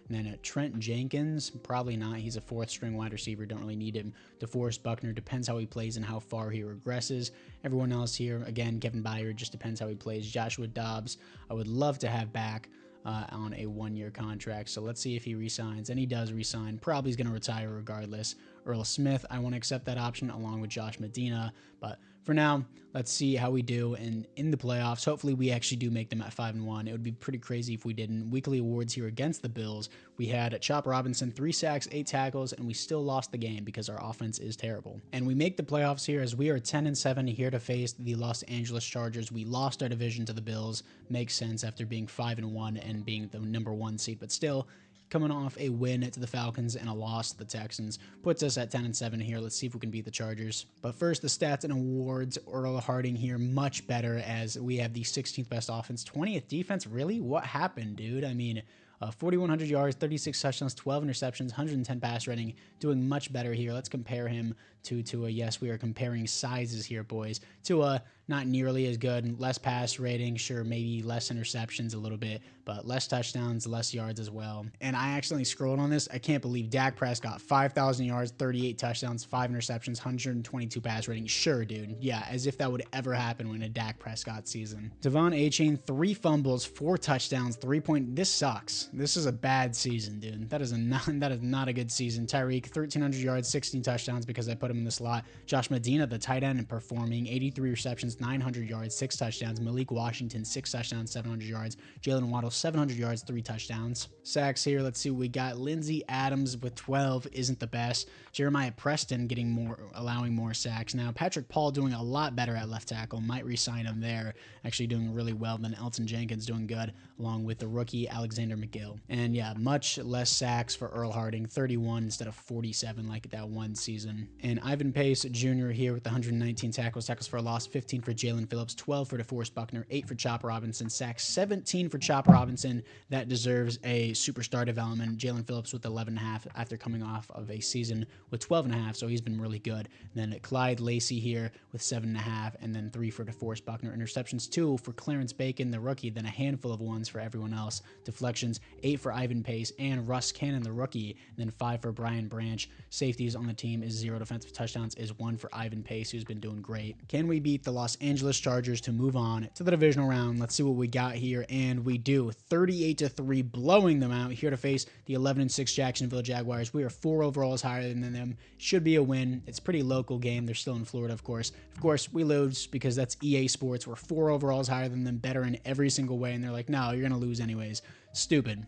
And then Trent Jenkins, probably not. He's a 4th string wide receiver. Don't really need him. DeForest Buckner, depends how he plays and how far he regresses. Everyone else here, again, Kevin Byard, just depends how he plays. Joshua Dobbs, I would love to have back on a 1-year contract. So let's see if he resigns. And he does resign. Probably is going to retire regardless. Earl Smith. I want to accept that option along with Josh Medina. But for now, let's see how we do in the playoffs. Hopefully, we actually do make them at 5-1. It would be pretty crazy if we didn't. Weekly awards here against the Bills. We had Chop Robinson, 3 sacks, 8 tackles, and we still lost the game because our offense is terrible. And we make the playoffs here as we are 10-7 here to face the Los Angeles Chargers. We lost our division to the Bills. Makes sense after being 5-1 and being the number 1 seed, but still, coming off a win to the Falcons and a loss to the Texans puts us at 10-7 here. Let's see if we can beat the Chargers. But first, the stats and awards. Earl Harding here much better as we have the 16th best offense, 20th defense. Really? What happened, dude? I mean, 4,100 yards, 36 touchdowns, 12 interceptions, 110 pass rating, doing much better here. Let's compare him to Tua. Yes, we are comparing sizes here, boys. Tua, not nearly as good, less pass rating, sure, maybe less interceptions a little bit, but less touchdowns, less yards as well. And I accidentally scrolled on this. I can't believe Dak Prescott, 5,000 yards, 38 touchdowns, 5 interceptions, 122 pass rating. Sure, dude. Yeah, as if that would ever happen in a Dak Prescott season. Devon Achane, 3 fumbles, 4 touchdowns, 3 point. This sucks. This is a bad season, dude. That is not a good season. Tyreek, 1,300 yards, 16 touchdowns because I put him in the slot. Josh Medina, the tight end, and performing, 83 receptions, 900 yards, 6 touchdowns. Malik Washington, 6 touchdowns, 700 yards. Jalen Waddle, 700 yards, 3 touchdowns. Sacks here, let's see what we got. Lindsey Adams with 12 isn't the best. Jeremiah Preston allowing more sacks. Now, Patrick Paul doing a lot better at left tackle. Might re-sign him there. Actually doing really well. Then Elton Jenkins doing good, along with the rookie Alexander McGill. And yeah, much less sacks for Earl Harding, 31 instead of 47 like that one season. And Ivan Pace Jr. here with 119 tackles for a loss, 15 for Jalen Phillips, 12 for DeForest Buckner, 8 for Chop Robinson, sacks 17 for Chop Robinson. That deserves a superstar development. Jalen Phillips with 11.5 after coming off of a season with 12.5, so he's been really good. And then Clyde Lacey here with 7.5, and then 3 for DeForest Buckner. Interceptions 2 for Clarence Bacon, the rookie, then a handful of ones for everyone else. Deflections 8 for Ivan Pace and Russ Cannon, the rookie, and then 5 for Brian Branch. Safeties on the team is 0. Defensive touchdowns is 1 for Ivan Pace, who's been doing great. Can we beat the Los Angeles Chargers to move on to the divisional round? Let's see what we got here, and we do. 38-3, blowing them out here to face the 11-6 Jacksonville Jaguars. We are 4 overalls higher than them. Should be a win. It's a pretty local game. They're still in Florida, of course. Of course, we lose because that's EA Sports. We're 4 overalls higher than them, better in every single way, and they're like, no, you're going to lose anyways. Stupid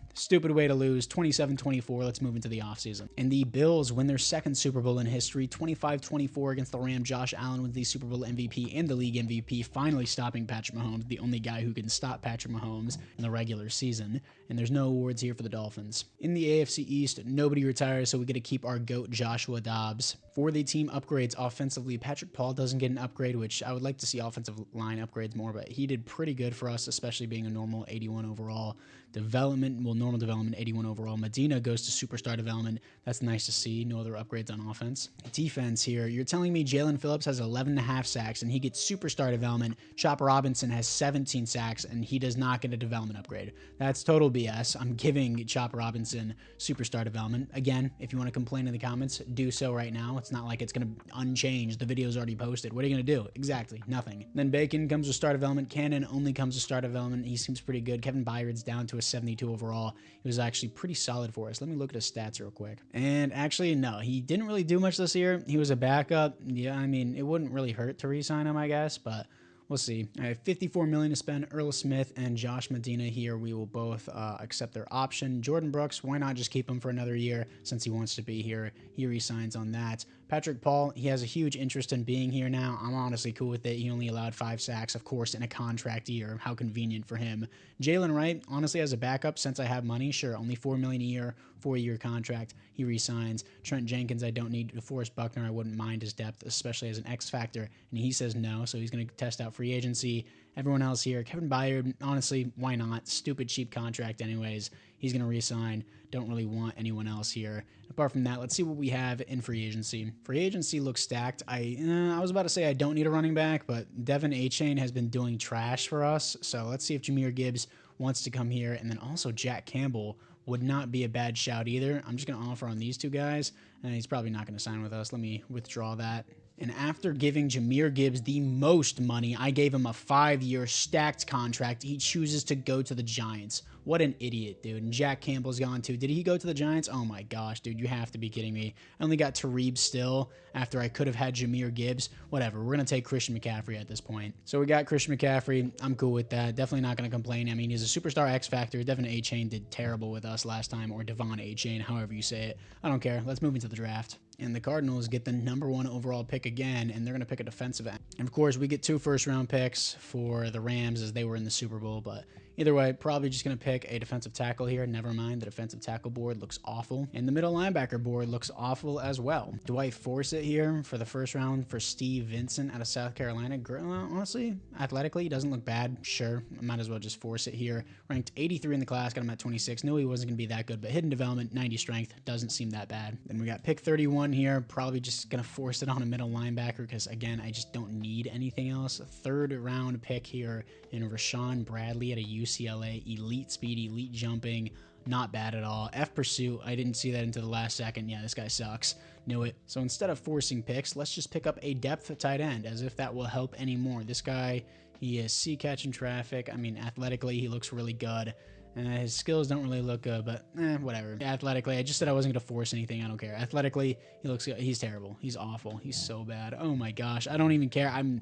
way to lose. 27-24. Let's move into the offseason. And the Bills win their 2nd Super Bowl in history, 25-24 against the Rams. Josh Allen wins the Super Bowl MVP and the league MVP, finally stopping Patrick Mahomes, the only guy who can stop Patrick Mahomes in the regular season. And there's no awards here for the Dolphins. In the AFC East, nobody retires, so we get to keep our GOAT Joshua Dobbs. For the team upgrades offensively, Patrick Paul doesn't get an upgrade, which I would like to see offensive line upgrades more, but he did pretty good for us, especially being a normal 81 overall. Normal development, 81 overall. Medina goes to superstar development. That's nice to see. No other upgrades on offense. Defense here. You're telling me Jalen Phillips has 11.5 sacks and he gets superstar development. Chop Robinson has 17 sacks and he does not get a development upgrade. That's total BS. I'm giving Chop Robinson superstar development. Again, if you want to complain in the comments, do so right now. It's not like it's going to unchanged. The video's already posted. What are you going to do? Exactly. Nothing. Then Bacon comes with star development. Cannon only comes with star development. He seems pretty good. Kevin Byard's down to a 72 overall. He was actually pretty solid for us. Let me look at his stats real quick. And actually, no, he didn't really do much this year. He was a backup. Yeah, I mean, it wouldn't really hurt to re-sign him, I guess, but we'll see. I have $54 million to spend. Earl Smith and Josh Medina here. We will both accept their option. Jordan Brooks, why not just keep him for another year since he wants to be here? He resigns on that. Patrick Paul, he has a huge interest in being here now. I'm honestly cool with it. He only allowed 5 sacks, of course, in a contract year. How convenient for him. Jalen Wright, honestly, as a backup, since I have money, sure, only $4 million a year, 4-year contract. He resigns. Trent Jenkins, I don't need. DeForest Buckner, I wouldn't mind his depth, especially as an X factor. And he says no, so he's going to test out free agency. Everyone else here, Kevin Byard, honestly, why not? Stupid, cheap contract anyways. He's going to resign. Don't really want anyone else here. Apart from that, let's see what we have in free agency. Free agency looks stacked. I was about to say I don't need a running back, but Devon Achane has been doing trash for us. So let's see if Jahmyr Gibbs wants to come here. And then also Jack Campbell would not be a bad shout either. I'm just going to offer on these 2 guys, and he's probably not going to sign with us. Let me withdraw that. And after giving Jahmyr Gibbs the most money, I gave him a 5-year stacked contract. He chooses to go to the Giants. What an idiot, dude. And Jack Campbell's gone too. Did he go to the Giants? Oh my gosh, dude, you have to be kidding me. I only got Tareeb still after I could have had Jahmyr Gibbs. Whatever, we're going to take Christian McCaffrey at this point. So we got Christian McCaffrey. I'm cool with that. Definitely not going to complain. I mean, he's a superstar X Factor. Devin A-Chain did terrible with us last time, or Devon A-Chain, however you say it. I don't care. Let's move into the draft. And the Cardinals get the #1 overall pick again, and they're going to pick a defensive end. And of course, we get 2 first-round picks for the Rams as they were in the Super Bowl, but either way, probably just going to pick a defensive tackle here. Never mind, the defensive tackle board looks awful, and the middle linebacker board looks awful as well. Do I force it here for the first round for Steve Vincent out of South Carolina? Honestly, athletically, he doesn't look bad. Sure, I might as well just force it here. Ranked 83 in the class, got him at 26. Knew he wasn't going to be that good, but hidden development, 90 strength, doesn't seem that bad. Then we got pick 31 here. Probably just going to force it on a middle linebacker because, again, I just don't need anything else. A 3rd round pick here in Rashawn Bradley at a UCLA. Elite speed, elite jumping. Not bad at all. F pursuit. I didn't see that until the last second. Yeah, this guy sucks. Knew it. So instead of forcing picks, let's just pick up a depth tight end, as if that will help anymore. This guy, he is catching traffic. I mean, athletically, he looks really good. His skills don't really look good, but whatever. Athletically, I just said I wasn't going to force anything. I don't care. Athletically, he looks good. He's terrible. He's awful. He's so bad. Oh my gosh. I don't even care. I'm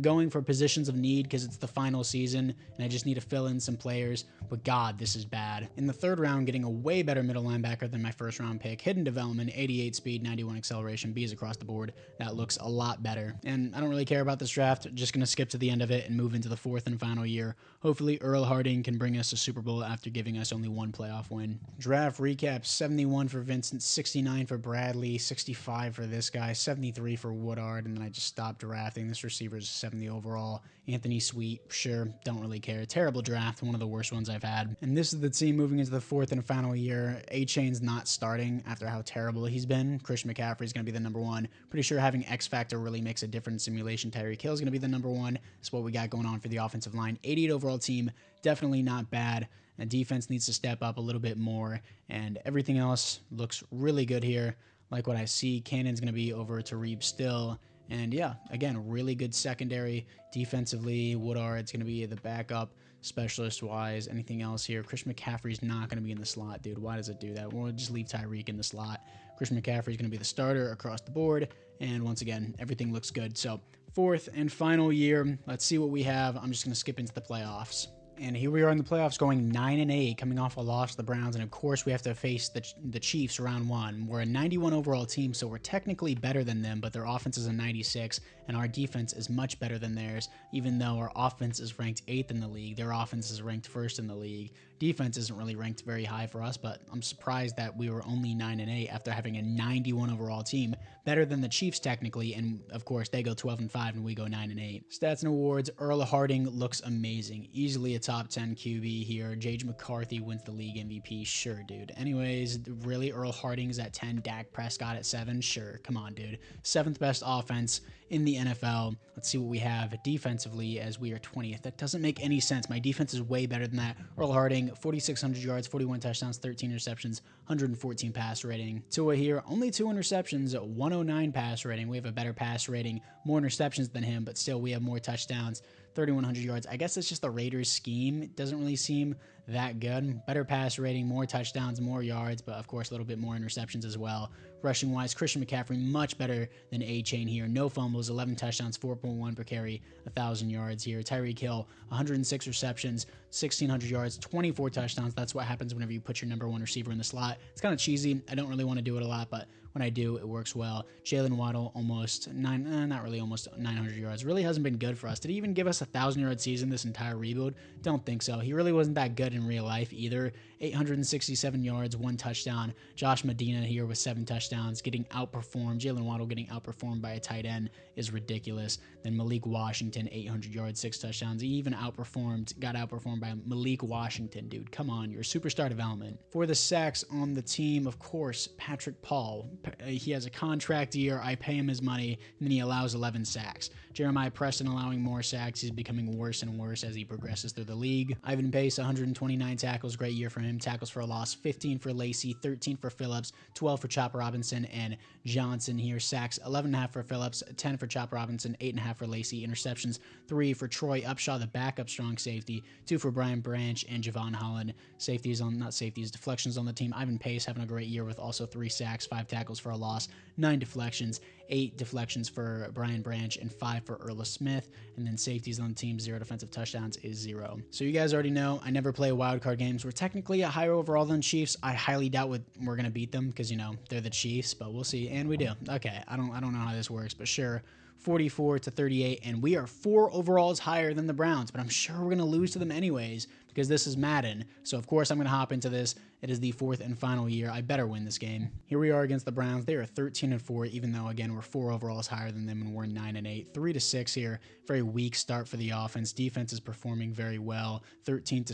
going for positions of need because it's the final season and I just need to fill in some players. But God, this is bad. In the 3rd round, getting a way better middle linebacker than my 1st round pick. Hidden development, 88 speed, 91 acceleration, B's across the board. That looks a lot better. And I don't really care about this draft. Just going to skip to the end of it and move into the 4th and final year. Hopefully Earl Harding can bring us a Super Bowl after giving us only 1 playoff win. Draft recap, 71 for Vincent, 69 for Bradley, 65 for this guy, 73 for Woodard, and then I just stopped drafting. This receiver's 70 overall. Anthony Sweet, sure, don't really care. Terrible draft, one of the worst ones I've had. And this is the team moving into the 4th and final year. A-Chain's not starting after how terrible he's been. Christian McCaffrey's going to be the #1. Pretty sure having X Factor really makes a difference in simulation. Tyreek Hill's going to be the #1. That's what we got going on for the offensive line. 88 overall team, definitely not bad. And defense needs to step up a little bit more, and everything else looks really good here. Like what I see, Cannon's going to be over to Reeb still. And yeah, again, really good secondary. Defensively, Woodard's going to be the backup specialist-wise. Anything else here? Christian McCaffrey's not going to be in the slot, dude. Why does it do that? We'll just leave Tyreek in the slot. Christian McCaffrey's going to be the starter across the board. And once again, everything looks good. So 4th and final year. Let's see what we have. I'm just going to skip into the playoffs. And here we are in the playoffs going 9-8, coming off a loss to the Browns. And of course, we have to face the Chiefs round 1. We're a 91 overall team, so we're technically better than them, but their offense is a 96, and our defense is much better than theirs, even though our offense is ranked 8th in the league. Their offense is ranked 1st in the league. Defense isn't really ranked very high for us, but I'm surprised that we were only 9-8 after having a 91 overall team, better than the Chiefs technically, and of course, they go 12-5 and we go 9-8. Stats and awards, Earl Harding looks amazing. Easily a top 10 QB here. J.J. McCarthy wins the league MVP. Sure, dude. Anyways, really, Earl Harding's at 10, Dak Prescott at 7. Sure, come on, dude. 7th best offense in the NFL. Let's see what we have defensively as we are 20th. That doesn't make any sense. My defense is way better than that. Earl Harding, 4,600 yards, 41 touchdowns, 13 interceptions, 114 pass rating. Tua here, only 2 interceptions, 109 pass rating. We have a better pass rating, more interceptions than him, but still we have more touchdowns. 3,100 yards. I guess it's just the Raiders scheme. It doesn't really seem that good. Better pass rating, more touchdowns, more yards, but of course a little bit more interceptions as well. Rushing wise, Christian McCaffrey much better than A-Chain here. No fumbles, 11 touchdowns, 4.1 per carry, 1,000 yards here. Tyreek Hill, 106 receptions, 1,600 yards, 24 touchdowns. That's what happens whenever you put your #1 receiver in the slot. It's kind of cheesy. I don't really want to do it a lot, but when I do, it works well. Jalen Waddle, almost 900 yards. Really hasn't been good for us. Did he even give us a 1,000-yard season this entire rebuild? Don't think so. He really wasn't that good in real life either. 867 yards, 1 touchdown. Josh Medina here with 7 touchdowns, getting outperformed. Jalen Waddle getting outperformed by a tight end is ridiculous. Then Malik Washington, 800 yards, 6 touchdowns. He even got outperformed by Malik Washington, dude. Come on, your superstar development. For the sacks on the team, of course, Patrick Paul. He has a contract year. I pay him his money, and then he allows 11 sacks. Jeremiah Preston allowing more sacks. He's becoming worse and worse as he progresses through the league. Ivan Pace, 129 tackles. Great year for him. him. Tackles for a loss, 15 for Lacey, 13 for Phillips, 12 for Chopper Robinson and Johnson here. Sacks, 11.5 for Phillips, 10 for Chopper Robinson, 8.5 for Lacey. Interceptions, 3 for Troy Upshaw, the backup strong safety, 2 for Brian Branch and Javon Holland. Deflections on the team. Ivan Pace having a great year with also 3 sacks, 5 tackles for a loss, 9 deflections, 8 deflections for Brian Branch, and 5 for Erla Smith. And then safeties on the team, 0 defensive touchdowns is 0. So you guys already know I never play wildcard games. We're technically a higher overall than Chiefs. I highly doubt we're going to beat them because, you know, they're the Chiefs, but we'll see. And we do. Okay, I don't know how this works, but sure. 44-38, and we are 4 overalls higher than the Browns, but I'm sure we're going to lose to them anyways because this is Madden. So, of course, I'm going to hop into this. It is the 4th and final year. I better win this game. Here we are against the Browns. They are 13-4, even though, again, we're 4 overalls higher than them, and we're 9-8. 3-6 here. Very weak start for the offense. Defense is performing very well. 13-6,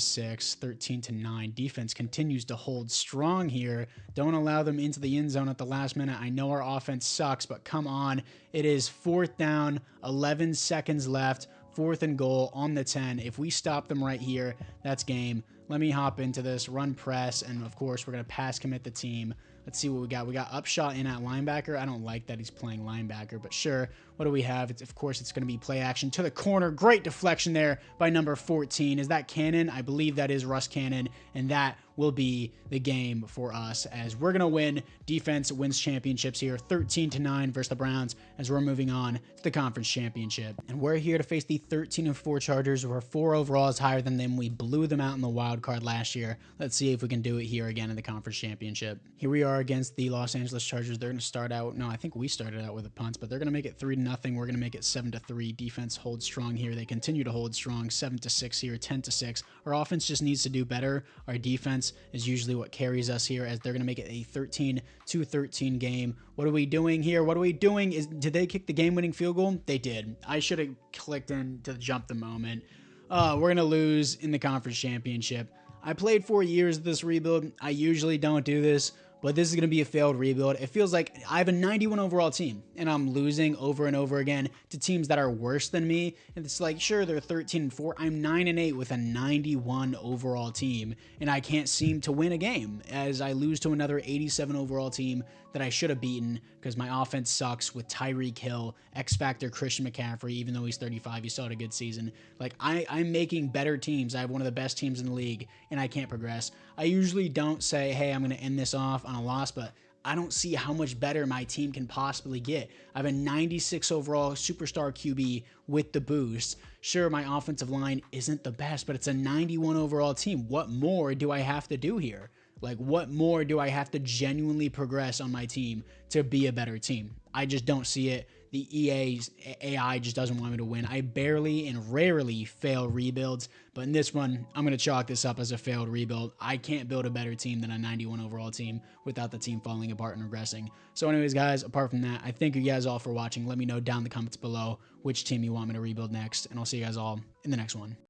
13-9. Defense continues to hold strong here. Don't allow them into the end zone at the last minute. I know our offense sucks, but come on. It is 4th down, 11 seconds left. 4th and goal on the 10. If we stop them right here, that's game. Let me hop into this, run press, and of course, we're going to pass commit the team. Let's see what we got. We got Upshaw in at linebacker. I don't like that he's playing linebacker, but sure. What do we have? Of course, it's going to be play action to the corner. Great deflection there by number 14. Is that Cannon? I believe that is Russ Cannon, and that will be the game for us as we're going to win. Defense wins championships here, 13-9 versus the Browns as we're moving on to the conference championship. And we're here to face the 13-4 Chargers. We're 4 overalls higher than them. We blew them out in the wild card last year. Let's see if we can do it here again in the conference championship. Here we are against the Los Angeles Chargers. They're going to start out, no, I think we started out with a punt, but they're going to make it 3-0. We're going to make it 7-3. Defense holds strong here. They continue to hold strong, 7-6 here, 10-6. Our offense just needs to do better. Our defense is usually what carries us here as they're going to make it a 13-13 game. What are we doing here? What are we doing? Did they kick the game-winning field goal? They did. I should have clicked in to jump the moment. We're going to lose in the conference championship. I played 4 years of this rebuild. I usually don't do this, but this is going to be a failed rebuild. It feels like I have a 91 overall team, and I'm losing over and over again to teams that are worse than me. And it's like, sure, they're 13-4. I'm 9-8 with a 91 overall team, and I can't seem to win a game as I lose to another 87 overall team that I should have beaten because my offense sucks with Tyreek Hill, X Factor Christian McCaffrey, even though he's 35. He still had a good season. Like, I'm making better teams. I have one of the best teams in the league, and I can't progress. I usually don't say, hey, I'm going to end this off on a loss, but I don't see how much better my team can possibly get. I have a 96 overall superstar QB with the boost. Sure, my offensive line isn't the best, but it's a 91 overall team. What more do I have to do here? Like, what more do I have to genuinely progress on my team to be a better team? I just don't see it. The EA's AI just doesn't want me to win. I barely and rarely fail rebuilds, but in this one, I'm going to chalk this up as a failed rebuild. I can't build a better team than a 91 overall team without the team falling apart and regressing. So anyways, guys, apart from that, I thank you guys all for watching. Let me know down in the comments below which team you want me to rebuild next, and I'll see you guys all in the next one.